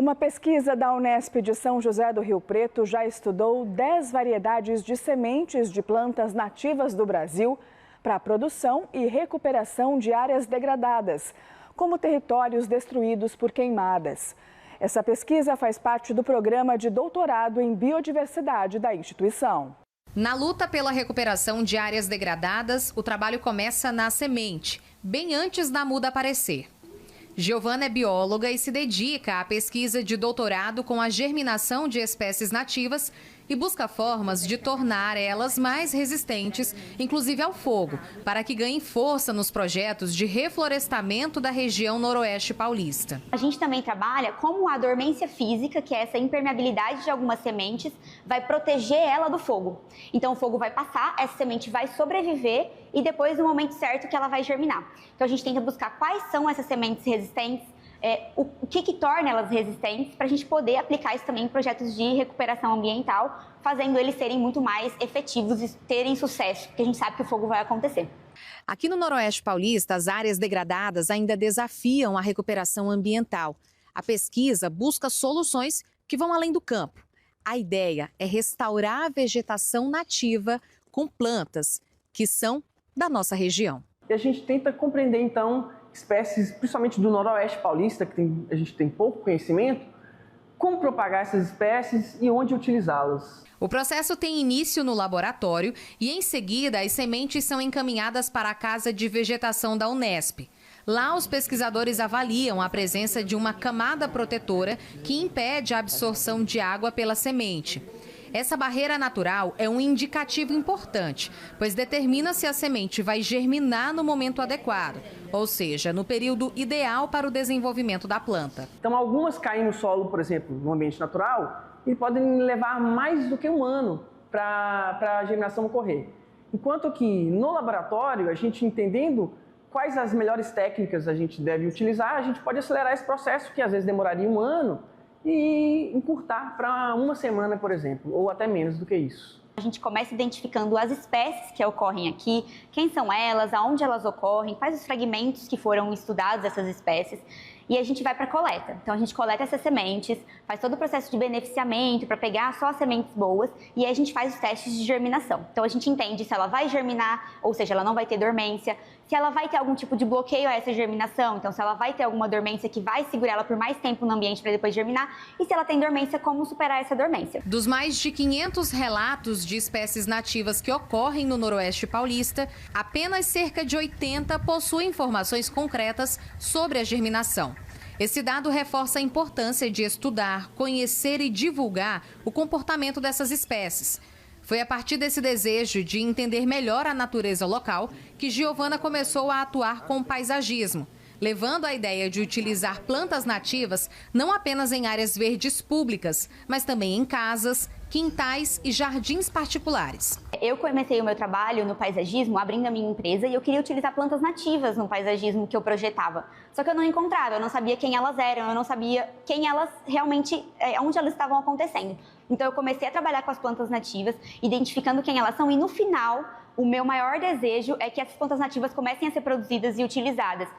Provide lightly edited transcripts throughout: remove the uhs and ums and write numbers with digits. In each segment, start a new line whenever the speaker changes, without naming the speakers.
Uma pesquisa da Unesp de São José do Rio Preto já estudou 10 variedades de sementes de plantas nativas do Brasil para a produção e recuperação de áreas degradadas, como territórios destruídos por queimadas. Essa pesquisa faz parte do programa de doutorado em biodiversidade da instituição.
Na luta pela recuperação de áreas degradadas, o trabalho começa na semente, bem antes da muda aparecer. Giovana é bióloga e se dedica à pesquisa de doutorado com a germinação de espécies nativas e busca formas de tornar elas mais resistentes, inclusive ao fogo, para que ganhem força nos projetos de reflorestamento da região noroeste paulista.
A gente também trabalha como a dormência física, que é essa impermeabilidade de algumas sementes, vai proteger ela do fogo. Então o fogo vai passar, essa semente vai sobreviver e depois no momento certo que ela vai germinar. Então a gente tenta buscar quais são essas sementes resistentes, o que torna elas resistentes, para a gente poder aplicar isso também em projetos de recuperação ambiental, fazendo eles serem muito mais efetivos e terem sucesso, porque a gente sabe que o fogo vai acontecer.
Aqui no Noroeste Paulista, as áreas degradadas ainda desafiam a recuperação ambiental. A pesquisa busca soluções que vão além do campo. A ideia é restaurar a vegetação nativa com plantas que são da nossa região.
E a gente tenta compreender, então, espécies, principalmente do Noroeste Paulista, que a gente tem pouco conhecimento, como propagar essas espécies e onde utilizá-las.
O processo tem início no laboratório e, em seguida, as sementes são encaminhadas para a Casa de Vegetação da Unesp. Lá, os pesquisadores avaliam a presença de uma camada protetora que impede a absorção de água pela semente. Essa barreira natural é um indicativo importante, pois determina se a semente vai germinar no momento adequado, ou seja, no período ideal para o desenvolvimento da planta.
Então, algumas caem no solo, por exemplo, no ambiente natural, e podem levar mais do que um ano para a germinação ocorrer. Enquanto que no laboratório, a gente entendendo quais as melhores técnicas a gente deve utilizar, a gente pode acelerar esse processo, que às vezes demoraria um ano, e encurtar para uma semana, por exemplo, ou até menos do que isso.
A gente começa identificando as espécies que ocorrem aqui, quem são elas, aonde elas ocorrem, quais os fragmentos que foram estudados dessas espécies, e a gente vai para a coleta. Então a gente coleta essas sementes, faz todo o processo de beneficiamento para pegar só as sementes boas e aí a gente faz os testes de germinação. Então a gente entende se ela vai germinar, ou seja, ela não vai ter dormência, se ela vai ter algum tipo de bloqueio a essa germinação, então se ela vai ter alguma dormência que vai segurar ela por mais tempo no ambiente para depois germinar, e se ela tem dormência, como superar essa dormência.
Dos mais de 500 relatos de espécies nativas que ocorrem no Noroeste Paulista, apenas cerca de 80 possuem informações concretas sobre a germinação. Esse dado reforça a importância de estudar, conhecer e divulgar o comportamento dessas espécies. Foi a partir desse desejo de entender melhor a natureza local que Giovana começou a atuar com o paisagismo, levando a ideia de utilizar plantas nativas não apenas em áreas verdes públicas, mas também em casas, quintais e jardins particulares.
Eu comecei o meu trabalho no paisagismo abrindo a minha empresa e eu queria utilizar plantas nativas no paisagismo que eu projetava. Só que eu não encontrava, eu não sabia quem elas eram, eu não sabia quem elas realmente, onde elas estavam acontecendo. Então eu comecei a trabalhar com as plantas nativas, identificando quem elas são e no final o meu maior desejo é que essas plantas nativas comecem a ser produzidas e utilizadas.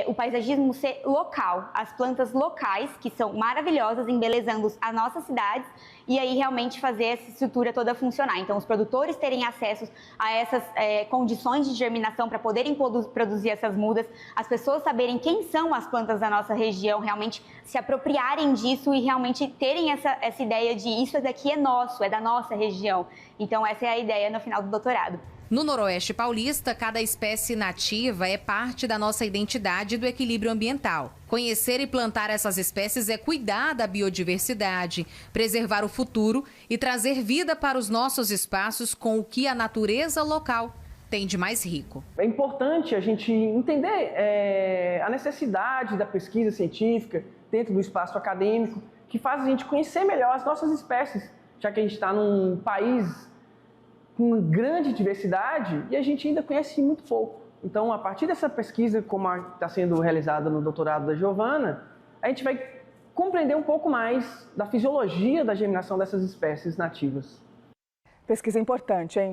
O paisagismo ser local, as plantas locais, que são maravilhosas, embelezando as nossas cidades, e aí realmente fazer essa estrutura toda funcionar. Então, os produtores terem acesso a essas condições de germinação para poderem produzir essas mudas, as pessoas saberem quem são as plantas da nossa região, realmente se apropriarem disso e realmente terem essa ideia de isso daqui é nosso, é da nossa região. Então, essa é a ideia no final do doutorado.
No Noroeste Paulista, cada espécie nativa é parte da nossa identidade e do equilíbrio ambiental. Conhecer e plantar essas espécies é cuidar da biodiversidade, preservar o futuro e trazer vida para os nossos espaços com o que a natureza local tem de mais rico.
É importante a gente entender a necessidade da pesquisa científica dentro do espaço acadêmico, que faz a gente conhecer melhor as nossas espécies, já que a gente está num país com grande diversidade e a gente ainda conhece muito pouco. Então, a partir dessa pesquisa, como está sendo realizada no doutorado da Giovana, a gente vai compreender um pouco mais da fisiologia da germinação dessas espécies nativas.
Pesquisa importante, hein?